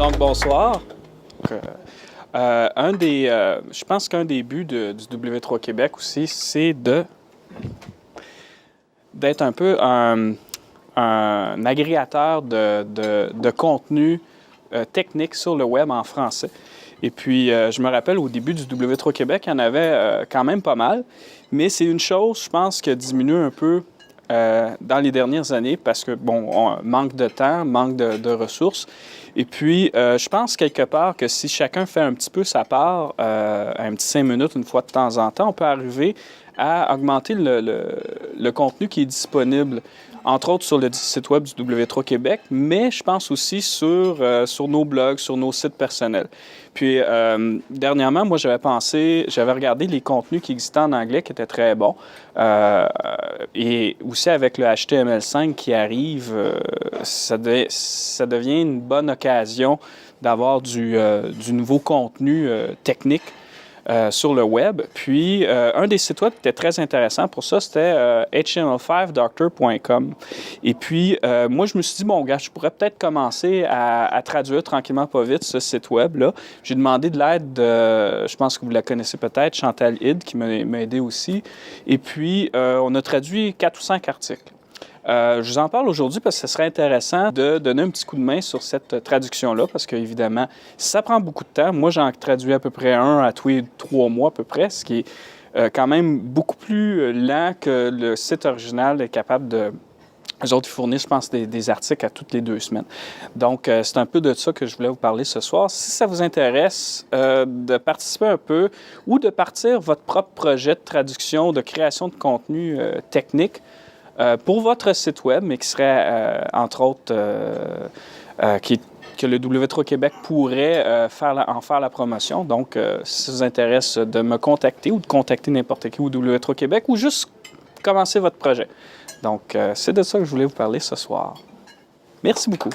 Donc, bonsoir. Je pense qu'un des buts du W3 Québec aussi, c'est d'être un peu un agrégateur de contenu technique sur le web en français. Et puis, je me rappelle, au début du W3 Québec, il y en avait quand même pas mal. Mais c'est une chose, je pense, qui a diminué un peu dans les dernières années parce que, bon, on manque de temps, manque de ressources. Et puis, je pense quelque part que si chacun fait un petit peu sa part, un petit 5 minutes une fois de temps en temps, on peut arriver à augmenter le contenu qui est disponible, entre autres sur le site web du W3 Québec, mais je pense aussi sur nos blogs, sur nos sites personnels. Puis, dernièrement, moi, j'avais regardé les contenus qui existaient en anglais qui étaient très bons. Et aussi avec le HTML5 qui arrive, ça devient une bonne occasion d'avoir du nouveau contenu technique sur le web. Puis, un des sites web qui était très intéressant pour ça, c'était html5doctor.com. Et puis, moi, je me suis dit, bon, gars, je pourrais peut-être commencer à traduire tranquillement pas vite ce site web-là. J'ai demandé de l'aide de, je pense que vous la connaissez peut-être, Chantal Hid, qui m'a aidé aussi. Et puis, on a traduit 4 ou 5 articles. Je vous en parle aujourd'hui parce que ce serait intéressant de donner un petit coup de main sur cette traduction-là parce qu'évidemment, ça prend beaucoup de temps. Moi, j'en traduis à peu près un à tous les 3 mois à peu près, ce qui est quand même beaucoup plus lent que le site original est capable de... Eux autres, ils fournissent, je pense, des articles à toutes les 2 semaines. Donc, c'est un peu de ça que je voulais vous parler ce soir. Si ça vous intéresse de participer un peu ou de partir votre propre projet de traduction, de création de contenu technique, pour votre site web, mais qui serait, entre autres, que le W3 Québec pourrait en faire la promotion. Donc, si ça vous intéresse de me contacter ou de contacter n'importe qui au W3 Québec ou juste commencer votre projet. Donc, c'est de ça que je voulais vous parler ce soir. Merci beaucoup.